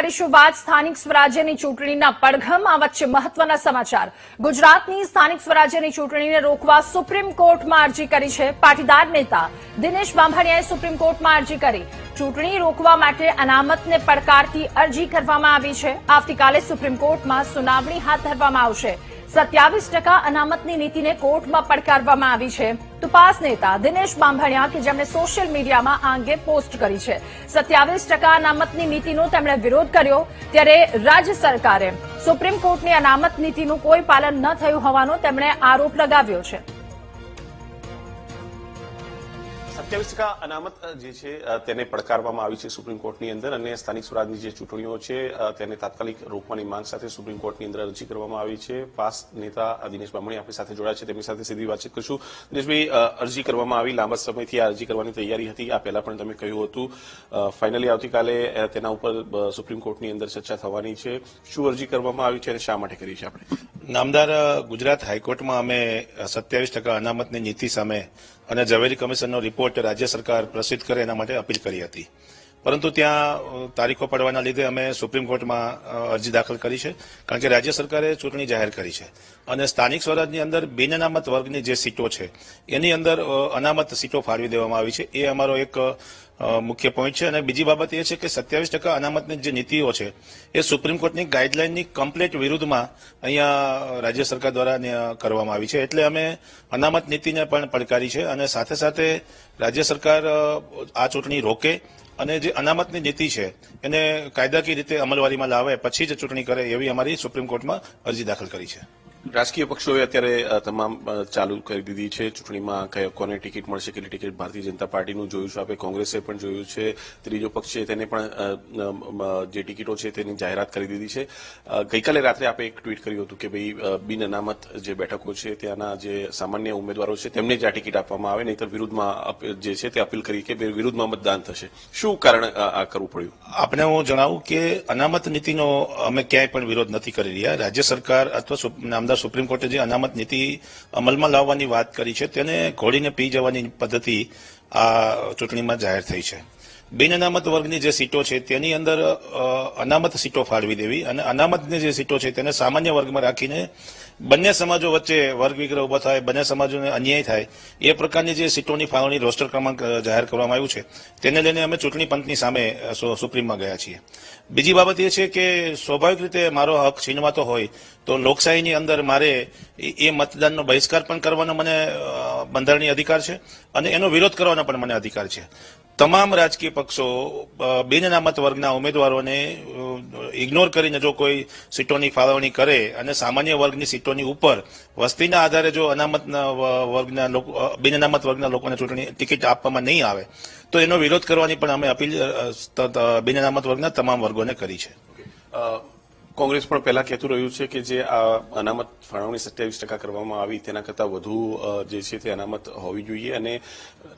કરીશું વાત સ્થાનિક સ્વરાજ્યની ચૂંટણીના પડઘમમાં વચ્ચે મહત્વના સમાચાર। ગુજરાતની સ્થાનિક સ્વરાજ્યની ચૂંટણીને રોકવા સુપ્રીમ કોર્ટમાં અરજી કરી છે। પાટીદાર નેતા દિનેશ બાંભણિયાએ સુપ્રીમ કોર્ટમાં અરજી કરી ચૂંટણી રોકવા માટે અનામતને પડકારતી અરજી કરવામાં આવી છે। આવતીકાલે સુપ્રીમ કોર્ટમાં સુનાવણી હાથ ધરવામાં આવશે। 27% અનામતની નીતિને કોર્ટમાં પડકારવામાં આવી છે। તો પાસ નેતા દિનેશ બાંભણિયા કે જેમણે સોશિયલ મીડિયામાં આ અંગે પોસ્ટ કરી છે, 27% અનામતની નીતિનો તેમણે વિરોધ કર્યો, ત્યારે રાજ્ય સરકારે સુપ્રીમ કોર્ટની અનામત નીતિનું કોઈ પાલન ન થયું હોવાનો તેમણે આરોપ લગાવ્યો છે। 27% અનામત જે છે તેને પડકારવામાં આવી છે સુપ્રીમ કોર્ટની અંદર અને સ્થાનિક સ્વરાજની જે ચૂંટણીઓ છે તેને તાત્કાલિક રોકવાની માંગ સાથે સુપ્રીમ કોર્ટની અંદર અરજી કરવામાં આવી છે। પાસ નેતા દિનેશ બાંભણિયા આપણી સાથે જોડાયા છે, તેમની સાથે સીધી વાતચીત કરશું। દિનેશભાઈ, અરજી કરવામાં આવી, લાંબા સમયથી આ અરજી કરવાની તૈયારી હતી, આ પહેલા પણ તમે કહ્યું હતું, ફાઇનલી આવતીકાલે તેના ઉપર સુપ્રીમ કોર્ટની અંદર ચર્ચા થવાની છે। શું અરજી કરવામાં આવી છે અને શા માટે કરી છે આપણે? નામદાર ગુજરાત હાઈકોર્ટમાં અમે 27% અનામતની નીતિ સામે અને ઝવેરી કમિશનનો રિપોર્ટ રાજ્ય સરકાર પ્રસિદ્ધ કરે એના માટે અપીલ કરી હતી, પરંતુ ત્યાં તારીખો પડવાના લીધે અમે સુપ્રીમ કોર્ટમાં અરજી દાખલ કરી છે, કારણ કે રાજ્ય સરકારે ચૂંટણી જાહેર કરી છે અને સ્થાનિક સ્વરાજની અંદર બિન અનામત વર્ગની જે સીટો છે એની અંદર અનામત સીટો ફાળવી દેવામાં આવી છે। એ અમારો એક મુખ્ય પોઈન્ટ છે। અને બીજી બાબત એ છે કે 27% અનામતની જે નીતિઓ છે એ સુપ્રીમ કોર્ટની ગાઈડલાઈનની કમ્પ્લીટ વિરુદ્ધમાં અહીંયા રાજ્ય સરકાર દ્વારા કરવામાં આવી છે, એટલે અમે અનામત નીતિને પણ પડકારી છે અને સાથે સાથે રાજ્ય સરકાર આ ચૂંટણી રોકે અને જે અનામતની નીતિ છે એને કાયદાકીય રીતે અમલવારીમાં લાવે પછી જ ચૂંટણી કરે એવી અમારી સુપ્રીમ કોર્ટમાં અરજી દાખલ કરી છે। રાજકીય પક્ષોએ અત્યારે તમામ ચાલુ કરી દીધી છે, ચૂંટણીમાં કોને ટિકિટ મળશે, કેટલી ટિકિટ ભારતીય જનતા પાર્ટીનું જોયું છે, આપણે કોંગ્રેસે પણ જોયું છે, ત્રીજો પક્ષ છે તેને પણ જે ટિકિટો છે તેની જાહેરાત કરી દીધી છે। ગઈકાલે રાત્રે આપણે એક ટ્વીટ કર્યું હતું કે ભાઈ બિન અનામત જે બેઠકો છે ત્યાંના જે સામાન્ય ઉમેદવારો છે તેમને જ આ ટિકિટ આપવામાં આવે, નહીંતર વિરુદ્ધમાં જે છે તે અપીલ કરી કે વિરુદ્ધમાં મતદાન થશે। શું કારણ આ કરવું પડ્યું? આપણે હું જણાવું કે અનામત નીતિનો અમે ક્યાંય પણ વિરોધ નથી કરી રહ્યા। રાજ્ય સરકાર અથવા નામદાર સુપ્રીમ કોર્ટે જે અનામત નીતિ અમલમાં લાવવાની વાત કરી છે તેને ઘોડીને પી જવાની પદ્ધતિ આ ચૂંટણીમાં જાહેર થઈ છે। બિન અનામત વર્ગની જે સીટો છે તેની અંદર અનામત સીટો ફાળવી દેવી અને અનામતની જે સીટો છે તેને સામાન્ય વર્ગમાં રાખીને બંને સમાજો વચ્ચે વર્ગ વિગ્રહ ઉભો થાય, બંને સમાજોને અન્યાય થાય એ પ્રકારની જે સીટોની ફાળવણી રોસ્ટર ક્રમાંક જાહેર કરવામાં આવ્યું છે તેને લઈને અમે ચૂંટણી પંચની સામે સુપ્રીમમાં ગયા છીએ। બીજી બાબત એ છે કે સ્વાભાવિક રીતે મારો હક છીનવાતો હોય તો લોકશાહીની અંદર મારે એ મતદાનનો બહિષ્કાર પણ કરવાનો મને બંધારણીય અધિકાર છે અને એનો વિરોધ કરવાનો પણ મને અધિકાર છે। તમામ રાજકીય પક્ષો બિન અનામત વર્ગના ઉમેદવારોને ઇગ્નોર કરીને જો કોઈ સીટોની ફાળવણી કરે અને સામાન્ય વર્ગની સીટોની ઉપર વસ્તીના આધારે જો વર્ગના લોકો બિન અનામત વર્ગના લોકોને ચૂંટણી ટિકિટ આપવામાં નહીં આવે તો એનો વિરોધ કરવાની પણ અમે અપીલ બિન અનામત વર્ગના તમામ વર્ગોને કરી છે। કોંગ્રેસ પણ પહેલા કહેતું રહ્યું છે કે જે આ અનામત ફાળવણી 27% કરવામાં આવી તેના કરતાં વધુ જે છે તે અનામત હોવી જોઈએ અને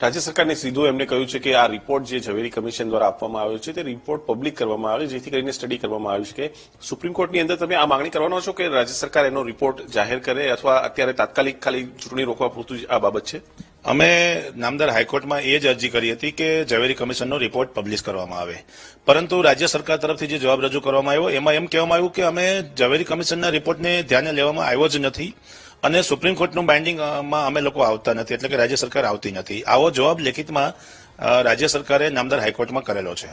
રાજ્ય સરકારને સીધું એમને કહ્યું છે કે આ રિપોર્ટ જે ઝવેરી કમિશન દ્વારા આપવામાં આવ્યો છે તે રિપોર્ટ પબ્લિક કરવામાં આવે જેથી કરીને સ્ટડી કરવામાં આવ્યું છે। કે સુપ્રીમ કોર્ટની અંદર તમે આ માંગણી કરવાનો છો કે રાજ્ય સરકાર એનો રિપોર્ટ જાહેર કરે અથવા અત્યારે તાત્કાલિક ખાલી ચૂંટણી રોકવા પૂરતું જ આ બાબત છે? અમે નામદાર હાઈકોર્ટમાં એ જ અરજી કરી હતી કે ઝવેરી કમિશનનો રિપોર્ટ પબ્લિશ કરવામાં આવે, પરંતુ રાજ્ય સરકાર તરફથી જે જવાબ રજૂ કરવામાં આવ્યો એમાં એમ કહેવામાં આવ્યું કે અમે ઝવેરી કમિશનના રિપોર્ટને ધ્યાને લેવામાં આવ્યો જ નથી અને સુપ્રીમ કોર્ટનું બાઇન્ડિંગમાં અમે લોકો આવતા નથી, એટલે કે રાજ્ય સરકાર આવતી નથી। આવો જવાબ લેખિતમાં રાજ્ય સરકારે નામદાર હાઈકોર્ટમાં કરેલો છે,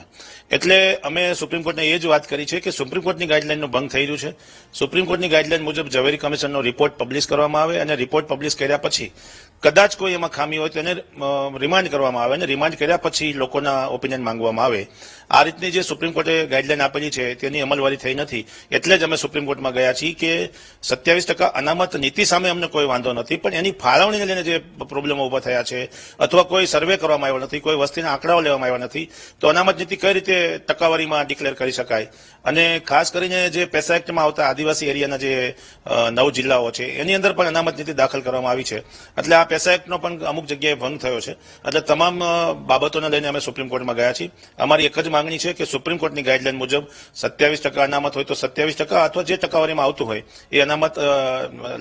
એટલે અમે સુપ્રીમ કોર્ટને એ જ વાત કરી છે કે સુપ્રીમ કોર્ટની ગાઈડલાઈનનો ભંગ થઈ રહ્યું છે। સુપ્રીમ કોર્ટની ગાઈડલાઈન મુજબ ઝવેરી કમિશનનો રિપોર્ટ પબ્લિશ કરવામાં આવે અને રિપોર્ટ પબ્લિશ કર્યા પછી કદાચ કોઈ એમાં ખામી હોય તો એને રિમાન્ડ કરવામાં આવે અને રિમાન્ડ કર્યા પછી લોકોના ઓપિનિયન માંગવામાં આવે। આ રીતની જે સુપ્રીમ કોર્ટે ગાઈડલાઈન આપેલી છે તેની અમલવારી થઈ નથી, એટલે જ અમે સુપ્રીમ કોર્ટમાં ગયા છીએ કે 27% અનામત નીતિ સામે અમને કોઈ વાંધો નથી, પણ એની ફાળવણીને લઈને જે પ્રોબ્લેમો ઉભા થયા છે અથવા કોઈ સર્વે કરવામાં આવ્યો નથી, કોઈ વસ્તીના આંકડાઓ લેવામાં આવ્યા નથી, તો અનામત નીતિ કઈ રીતે ટકાવારીમાં ડિક્લેર કરી શકાય અને ખાસ કરીને જે પેસા એક્ટમાં આવતા આદિવાસી એરિયાના જે 9 જિલ્લાઓ છે એની અંદર પણ અનામત નીતિ દાખલ કરવામાં આવી છે, એટલે આ પેસા એક્ટનો પણ અમુક જગ્યાએ ભંગ થયો છે। એટલે તમામ બાબતોને લઈને અમે સુપ્રીમ કોર્ટમાં ગયા છીએ। અમારી એક જ માંગણી છે કે સુપ્રીમ કોર્ટની ગાઈડલાઈન મુજબ 27% અનામત હોય તો 27% અથવા જે ટકાવારીમાં આવતું હોય એ અનામત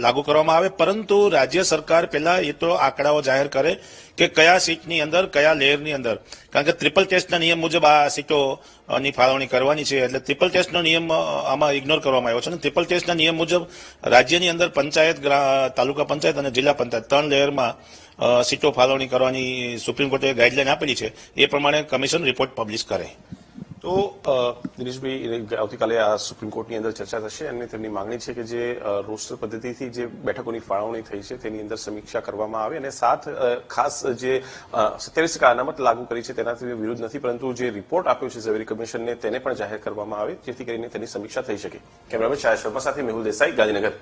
લાગુ કરવામાં આવે, પરંતુ રાજ્ય સરકાર પહેલા એ તો આંકડાઓ જાહેર કરે કે કયા સીટની અંદર કયા લેયરની અંદર, કારણ કે ટ્રિપલ ટેસ્ટના નિયમ મુજબ આ સીટોની ફાળવણી કરવાની છે, એટલે ટ્રિપલ ટેસ્ટનો નિયમ આમાં ઇગ્નોર કરવામાં આવ્યો છે. અને ટ્રિપલ ટેસ્ટના નિયમ મુજબ રાજ્યની અંદર પંચાયત, તાલુકા પંચાયત અને જિલ્લા પંચાયત 3 લેયરમાં સીટો ફાળવણી કરવાની સુપ્રીમ કોર્ટે ગાઈડલાઈન આપેલી છે. એ પ્રમાણે કમિશન રિપોર્ટ પબ્લિશ કરે. તો દિનેશભાઈ, આવતીકાલે આ સુપ્રીમ કોર્ટની અંદર ચર્ચા થશે અને તેમની માંગણી છે કે જે રોસ્ટર પદ્ધતિથી જે બેઠકોની ફાળવણી થઈ છે તેની અંદર સમીક્ષા કરવામાં આવે અને ખાસ જે 27% અનામત લાગુ કરી છે તેનાથી વિરોધ નથી, પરંતુ જે રિપોર્ટ આપ્યો છે ઝવેરી કમિશનને તેને પણ જાહેર કરવામાં આવે જેથી કરીને તેની સમીક્ષા થઈ શકે. કેમેરામેન શાહ શર્મા સાથે મેહુલ દેસાઈ, ગાંધીનગર.